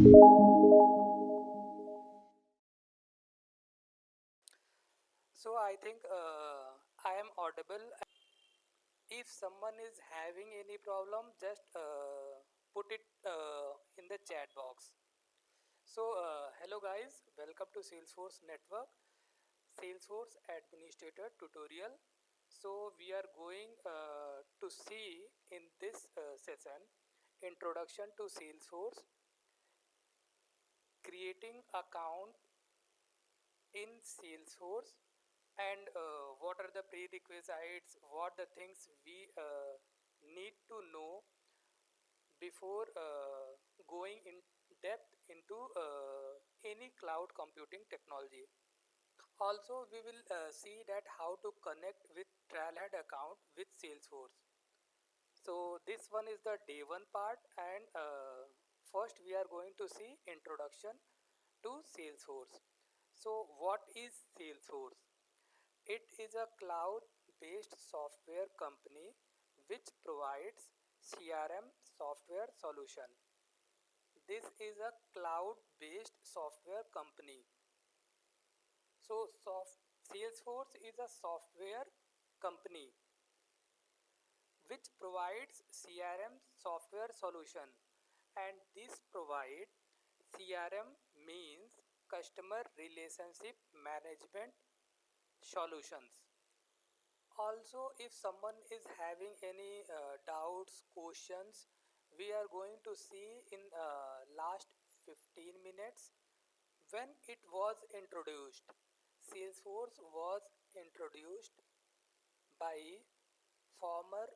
So I think I am audible. If someone is having any problem, just put it in the chat box. So hello guys, welcome to Salesforce Network, Salesforce Administrator tutorial. So we are going to see in this session introduction to Salesforce, creating account in Salesforce, and what are the prerequisites, what the things we need to know before going in depth into any cloud computing technology. Also, we will see that how to connect with Trailhead account with Salesforce. So this one is the day one part, and first we are going to see introduction to Salesforce. So what is Salesforce? It is a cloud-based software company which provides CRM software solution. This is a cloud-based software company. So Salesforce is a software company which provides CRM software solution, and this provide CRM means customer relationship management solutions. Also, if someone is having any doubts, questions, we are going to see in last 15 minutes when it was introduced. Salesforce was introduced by former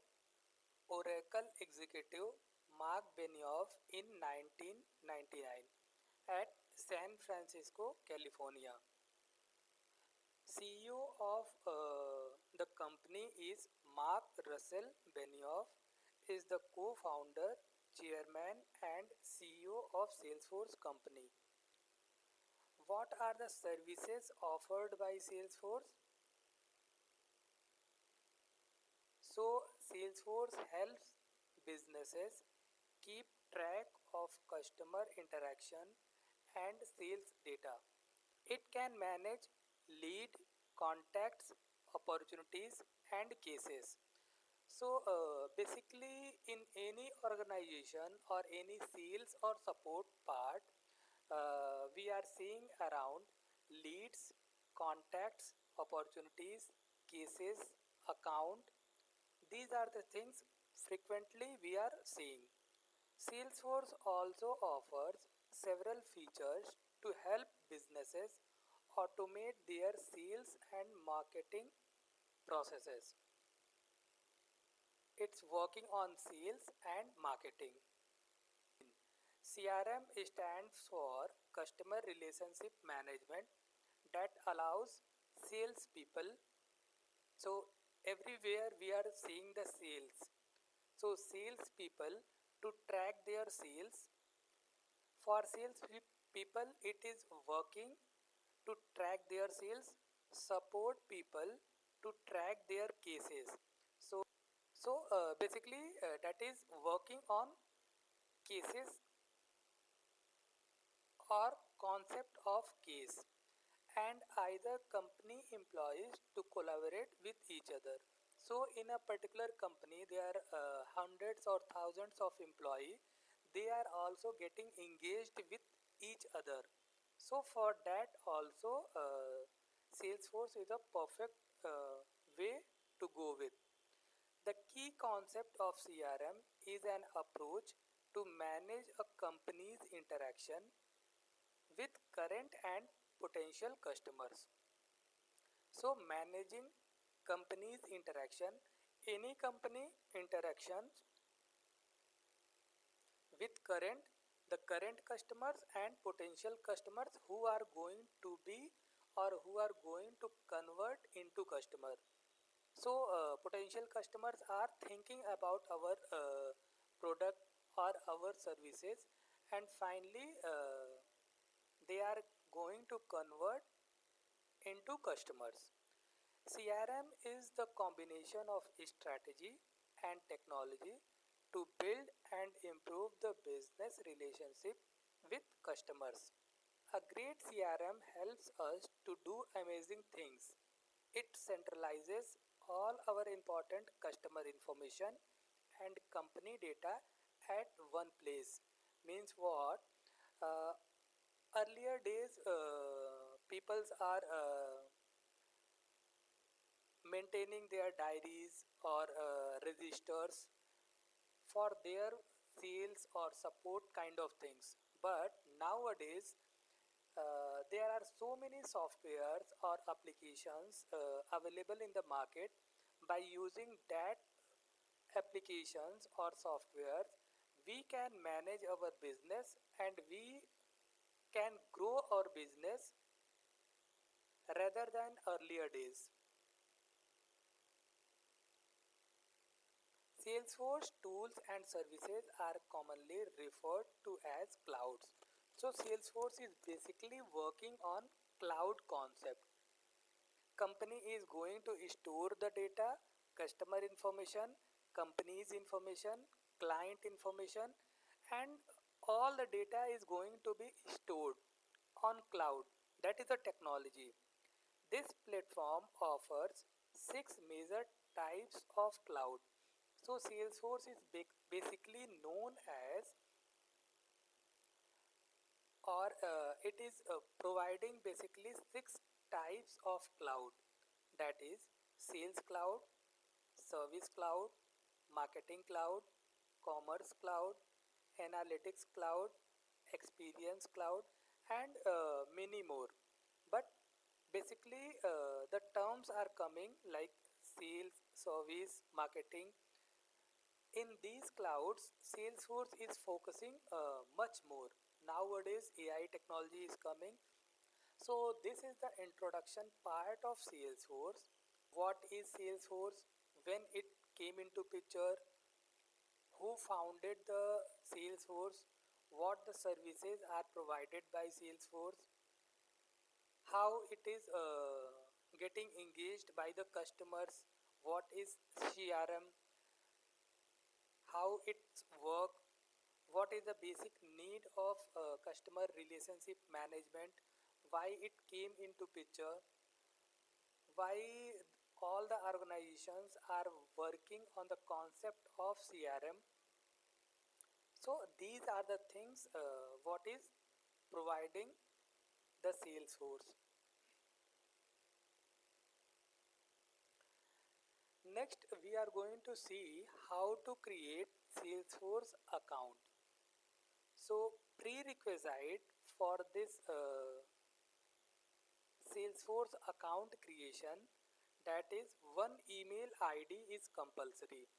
Oracle executive Mark Benioff in 1999 at San Francisco, California. CEO of the company is Mark Russell Benioff, is the co-founder, chairman and CEO of Salesforce company. What are the services offered by Salesforce? So Salesforce helps businesses keep track of customer interaction and sales data. It can manage lead, contacts, opportunities, and cases. So basically, in any organization or any sales or support part, we are seeing around leads, contacts, opportunities, cases, account. These are the things frequently we are seeing. Salesforce also offers several features to help businesses automate their sales and marketing processes. It's working on sales and marketing. CRM stands for Customer Relationship Management, that allows salespeople. So everywhere we are seeing the sales. So salespeople to track their sales. For sales people, it is working to track their sales, support people to track their cases. So basically, that is working on cases or concept of case, and either company employees to collaborate with each other. So in a particular company, there are hundreds or thousands of employees. They are also getting engaged with each other. So for that also, Salesforce is a perfect way to go with. The key concept of CRM is an approach to manage a company's interaction with current and potential customers. So managing company's interaction, any company interactions with current customers and potential customers who are going to be or who are going to convert into customer. So potential customers are thinking about our product or our services, and finally they are going to convert into customers. CRM is the combination of strategy and technology to build and improve the business relationship with customers. A great CRM helps us to do amazing things. It centralizes all our important customer information and company data at one place. Means what? Uh, Earlier days, peoples are maintaining their diaries or registers for their sales or support kind of things. But nowadays, there are so many softwares or applications available in the market. By using that applications or softwares, we can manage our business and we can grow our business rather than earlier days. Salesforce tools and services are commonly referred to as clouds. So Salesforce is basically working on cloud concept. Company is going to store the data, customer information, company's information, client information, and all the data is going to be stored on cloud. That is the technology. This platform offers six major types of cloud. So Salesforce is basically known as, or it is providing basically six types of cloud. That is Sales Cloud, Service Cloud, Marketing Cloud, Commerce Cloud, Analytics Cloud, Experience Cloud, and many more. But basically, the terms are coming like sales, service, marketing. In these clouds, Salesforce is focusing much more. Nowadays, AI technology is coming. So, this is the introduction part of Salesforce. What is Salesforce? When it came into picture, who founded the Salesforce, what the services are provided by Salesforce, how it is getting engaged by the customers, what is CRM, how it's work, what is the basic need of customer relationship management, why it came into picture, why all the organizations are working on the concept of CRM. So these are the things what is providing the Salesforce. Next, we are going to see how to create Salesforce account. So prerequisite for this Salesforce account creation, that is one email ID is compulsory.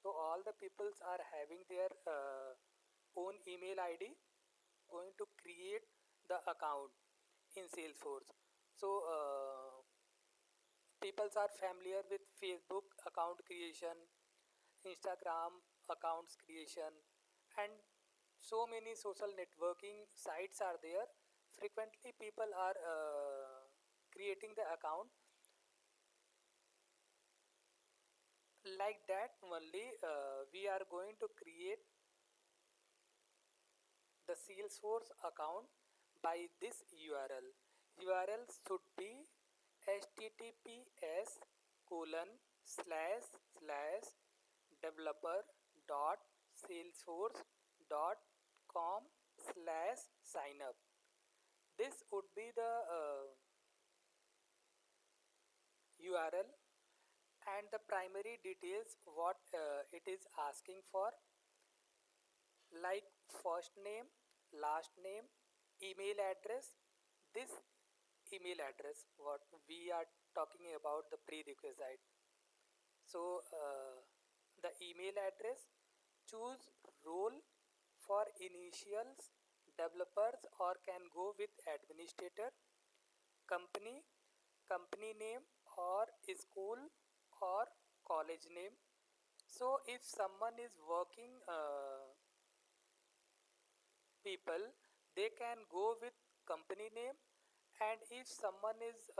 So all the peoples are having their own email ID. Going to create the account in Salesforce. So peoples are familiar with Facebook account creation, Instagram accounts creation, and so many social networking sites are there. Frequently, people are creating the account like that. Only we are going to create the Salesforce account by this URL. URL should be https colon slash slash developer dot salesforce dot com slash sign up. This would be the URL and the primary details what it is asking for, like first name, last name, email address. This email address what we are talking about the prerequisite. So the email address, choose role for initials, developers or can go with administrator, company, company name or school or college name. So if someone is working people, they can go with company name, and if someone is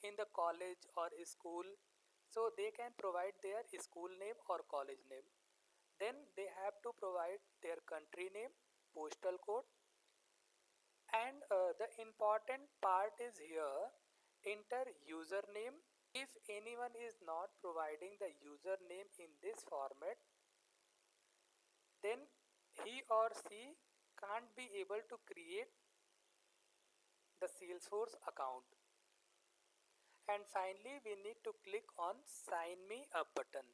in the college or school, so they can provide their school name or college name. Then they have to provide their country name, postal code, And the important part is here, enter username. If anyone is not providing the username in this format, then he or she can't be able to create the Salesforce account. And finally, we need to click on sign me up button.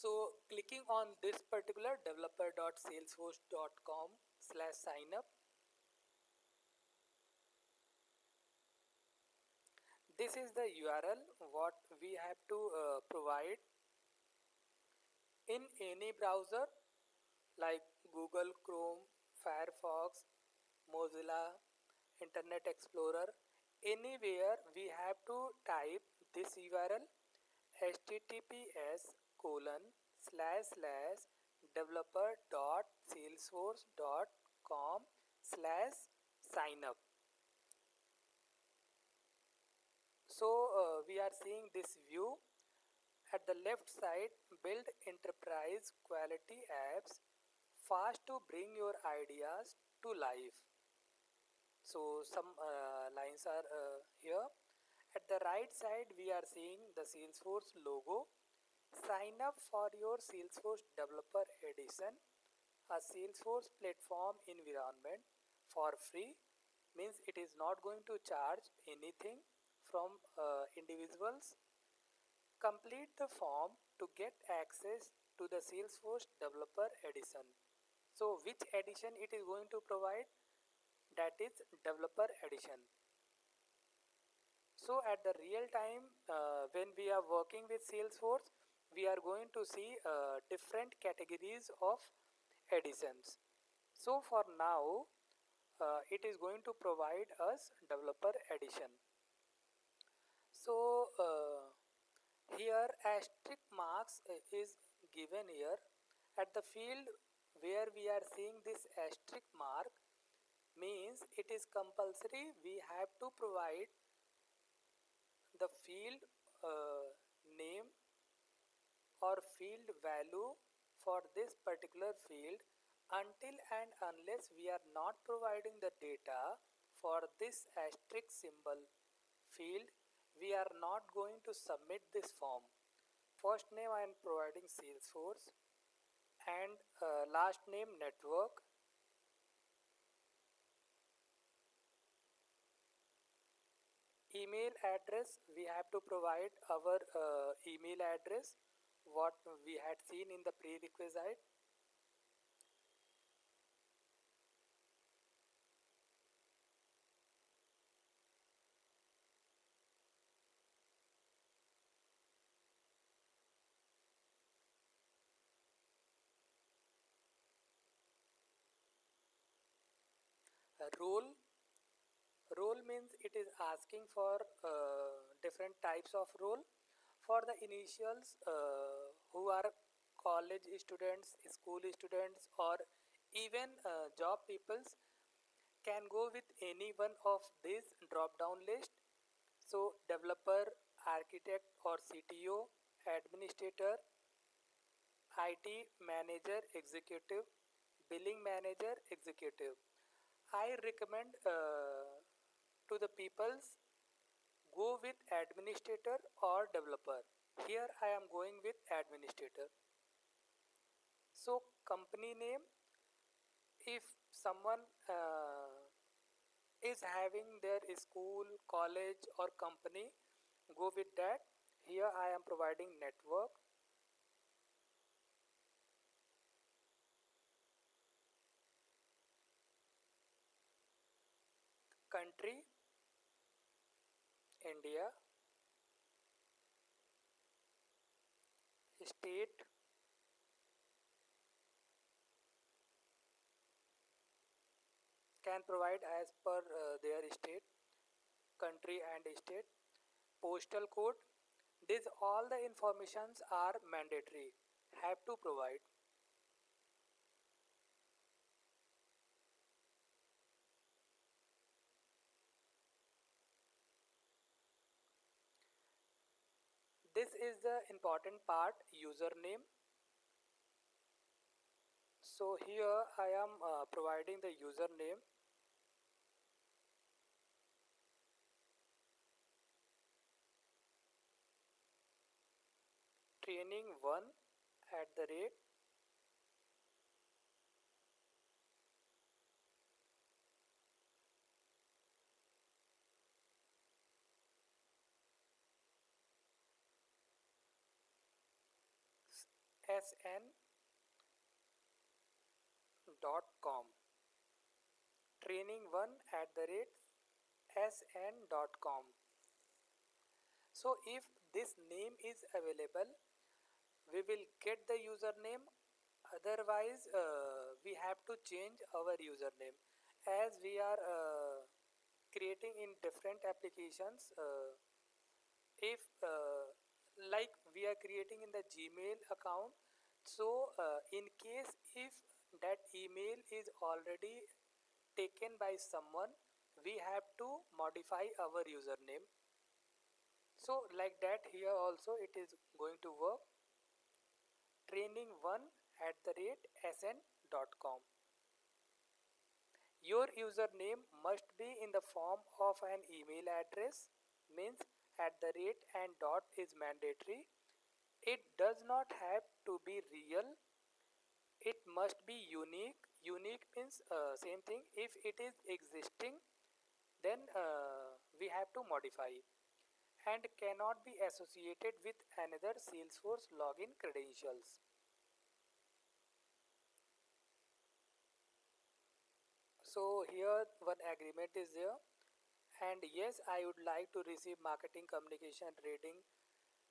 So clicking on this particular developer.salesforce.com/sign up, this is the URL what we have to provide in any browser like Google Chrome, Firefox, Mozilla, Internet Explorer. Anywhere we have to type this URL, https://developer.salesforce.com/sign up. So we are seeing this view. At the left side, build enterprise quality apps fast to bring your ideas to life. So some lines are here. At the right side, we are seeing the Salesforce logo. Sign up for your Salesforce Developer Edition, a Salesforce platform environment for free. Means it is not going to charge anything from individuals. Complete the form to get access to the Salesforce Developer Edition. So which edition it is going to provide? That is Developer Edition. So at the real time when we are working with Salesforce, we are going to see different categories of editions. So for now, it is going to provide us Developer Edition. So here asterisk marks is given here at the field where we are seeing this asterisk mark, means it is compulsory we have to provide the field name or field value for this particular field. Until and unless we are not providing the data for this asterisk symbol field, we are not going to submit this form. First name I am providing Salesforce, and last name network. Email address, we have to provide our email address what we had seen in the prerequisite. Role means it is asking for different types of role. For the initials who are college students, school students, or even job peoples can go with any one of these drop down list. So developer, architect or CTO, administrator, IT manager, executive, billing manager, executive. I recommend to the peoples go with administrator or developer. Here I am going with administrator. So company name, if someone is having their school, college or company, go with that. Here I am providing network. Country, India. State, can provide as per their state, country and state. Postal code, these all the informations are mandatory, have to provide. This is the important part, username. So here I am providing the username training1 at the rate sn.com. Training1 at the rate sn.com. So if this name is available, we will get the username. Otherwise, we have to change our username as we are creating in different applications. If like we are creating in the Gmail account, so in case if that email is already taken by someone, we have to modify our username. So like that here also it is going to work. Training1 at the rate sn.com. Your username must be in the form of an email address, means at the rate and dot is mandatory. It does not have to be real. It must be unique. Unique means same thing. If it is existing, then we have to modify and cannot be associated with another Salesforce login credentials. So here one agreement is there, and yes, I would like to receive marketing communication rating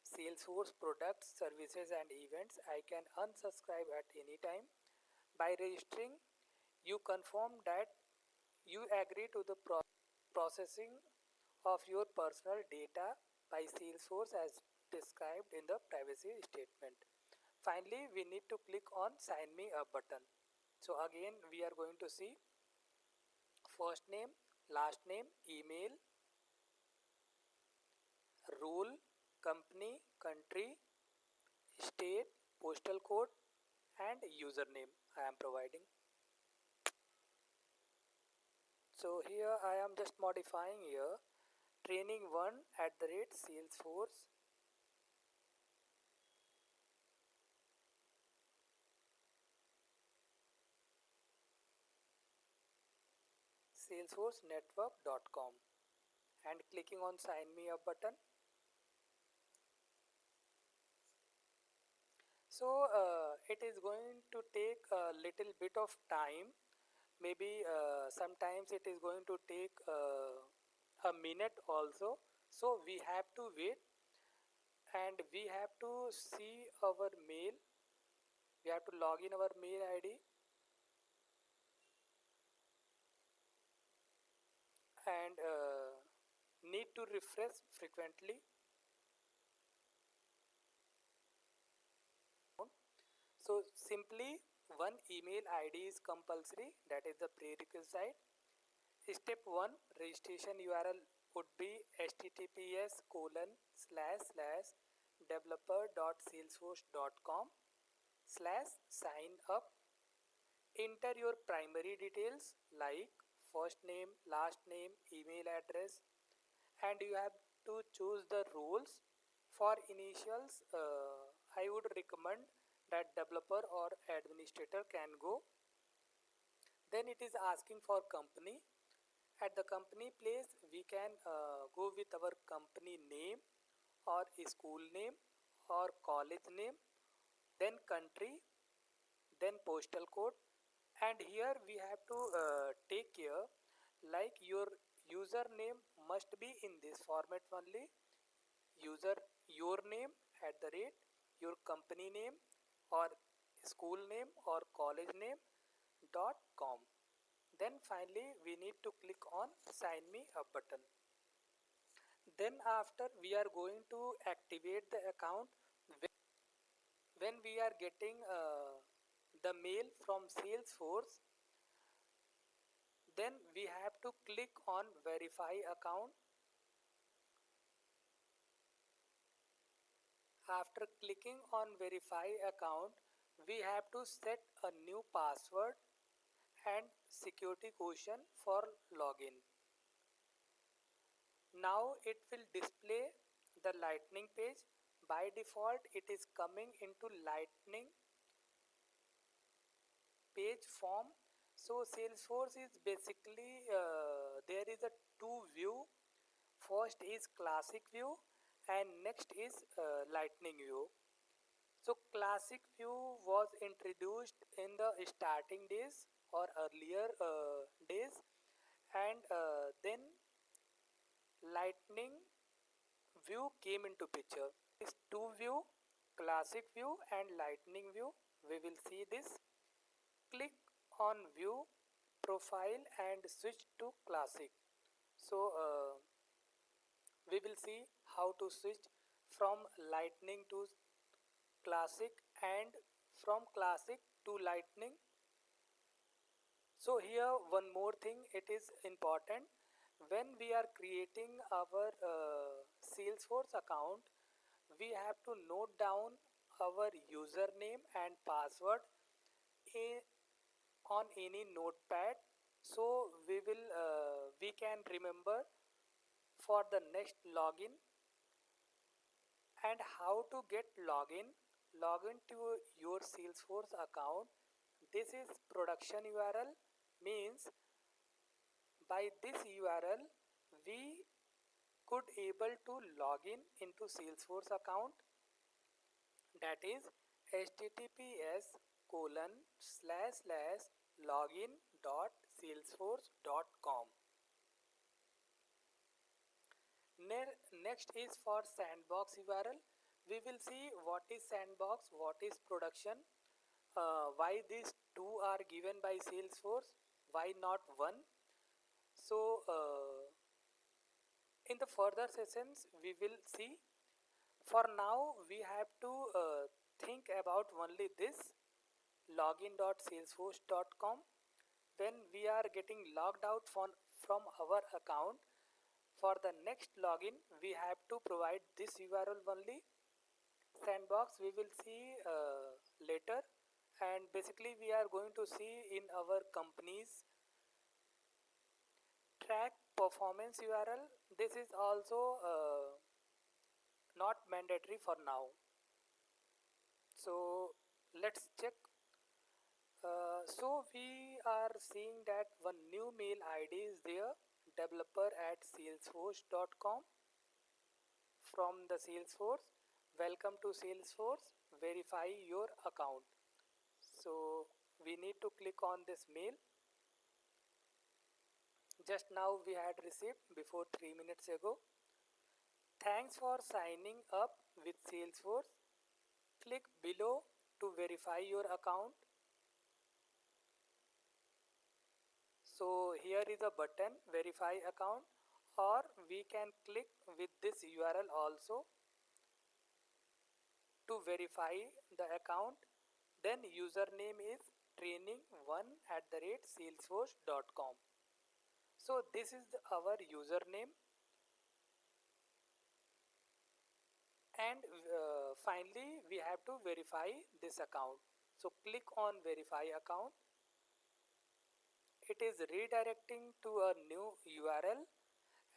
Salesforce products, services and events. I can unsubscribe at any time. By registering, you confirm that you agree to the processing of your personal data by Salesforce as described in the privacy statement. Finally, we need to click on sign me up button. So again, we are going to see first name, last name, email, role, company, country, state, postal code and username I am providing. So here I am just modifying here training1 at the rate Salesforce Network.com and clicking on sign me up button. So it is going to take a little bit of time. Maybe sometimes it is going to take a minute also. So we have to wait and we have to see our mail. We have to log in our mail ID and need to refresh frequently. So simply one email ID is compulsory, that is the prerequisite. Step 1 registration URL would be https colon slash slash developer.salesforce.com slash sign up. Enter your primary details like first name, last name, email address, and you have to choose the roles. For initials, I would recommend that developer or administrator can go. Then it is asking for company. At the company place, we can go with our company name or school name or college name, then country, then postal code, and here we have to take care like your username must be in this format only. User your name at the rate your company name or school name or college name .com. Then finally we need to click on sign me up button. Then after we are going to activate the account when we are getting the mail from Salesforce. Then we have to click on verify account. After clicking on verify account, we have to set a new password and security question for login. Now it will display the lightning page. By default it is coming into lightning page form. So Salesforce is basically there is a two view. First is classic view and next is lightning view. So classic view was introduced in the starting days or earlier days, and then lightning view came into picture. This two view, classic view and lightning view. We will see this. Click on view profile and switch to classic. So we will see how to switch from lightning to classic and from classic to lightning. So here one more thing, it is important when we are creating our Salesforce account, we have to note down our username and password in, on any notepad, so we can remember for the next login. And how to get login to your Salesforce account. This is production URL, means by this URL we could able to log in into Salesforce account, that is https colon slash slash login dot salesforce dot com. Next is for sandbox URL. We will see what is sandbox, what is production, why these two are given by Salesforce, why not one. So in the further sessions we will see. For now we have to think about only this login.salesforce.com. When we are getting logged out from our account, for the next login we have to provide this URL only. Sandbox we will see later, and basically we are going to see in our company's track performance URL. This is also not mandatory for now. So let's check. So we are seeing that one new mail ID is there, developer at salesforce.com from the Salesforce. Welcome to Salesforce, verify your account. So we need to click on this mail. Just now we had received before 3 minutes ago. Thanks for signing up with Salesforce. Click below to verify your account. So here is a button, verify account, or we can click with this URL also to verify the account. Then username is training1 at the rate salesforce.com. So this is our username, and finally we have to verify this account. So click on verify account. It is redirecting to a new URL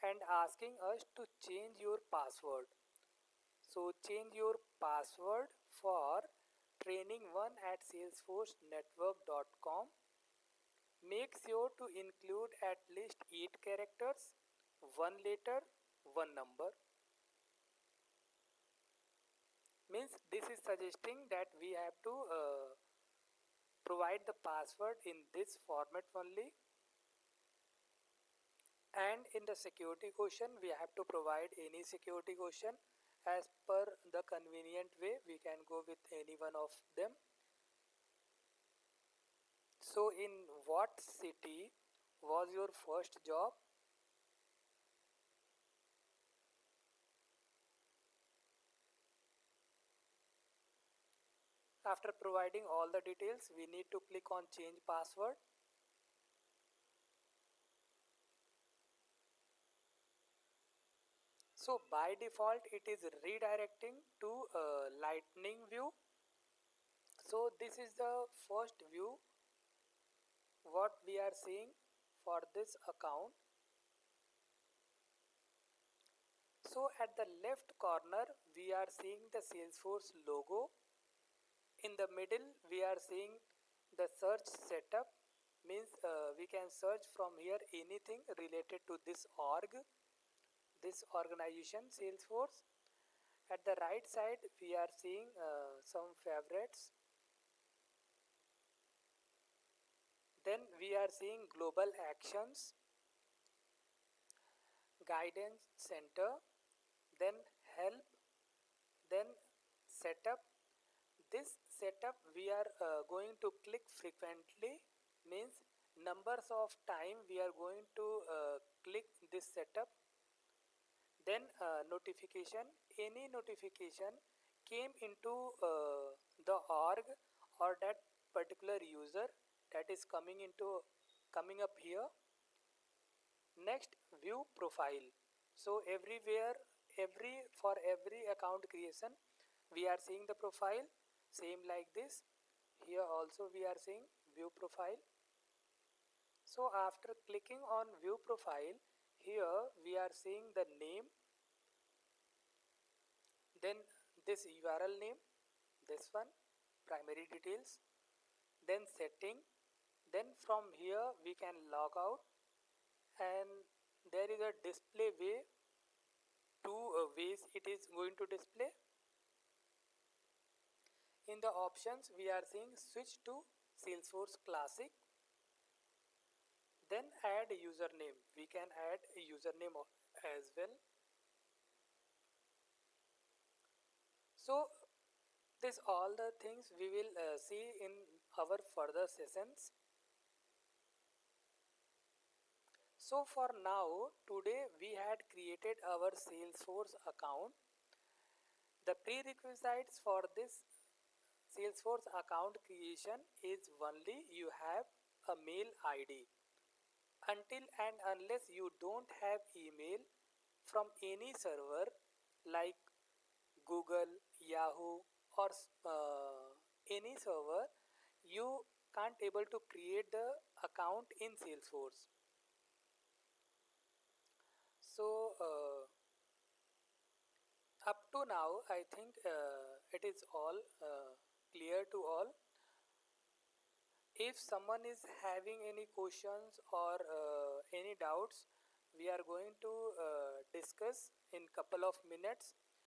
and asking us to change your password. So change your password for training1 at salesforcenetwork.com. Make sure to include at least 8 characters, 1 letter, 1 number. Means this is suggesting that we have to provide the password in this format only. And in the security question we have to provide any security question as per the convenient way. We can go with any one of them. So in what city was your first job? After providing all the details, we need to click on change password. So by default it is redirecting to lightning view. So this is the first view what we are seeing for this account. So at the left corner we are seeing the Salesforce logo. In the middle we are seeing the search setup, means we can search from here anything related to this org, this organization Salesforce. At the right side we are seeing some favorites. Then we are seeing global actions, guidance center, then help, then setup. This setup we are going to click frequently, means numbers of time we are going to click this setup. Then notification, any notification came into the org or that particular user that is coming up here. Next, view profile. So everywhere, for every account creation we are seeing the profile, same like this. Here also we are seeing view profile. So after clicking on view profile, here we are seeing the name, then this URL name, this one, primary details, then setting. Then from here we can log out, and there is a display way, two ways it is going to display. In the options we are seeing switch to Salesforce Classic, then add username. We can add a username as well. So this all the things we will see in our further sessions. So for now, today we had created our Salesforce account. The prerequisites for this Salesforce account creation is only you have a mail ID. Until and unless you don't have email from any server like Google, Yahoo, or any server, you can't able to create the account in Salesforce. So up to now I think it is all clear to all. If someone is having any questions or any doubts, we are going to discuss in couple of minutes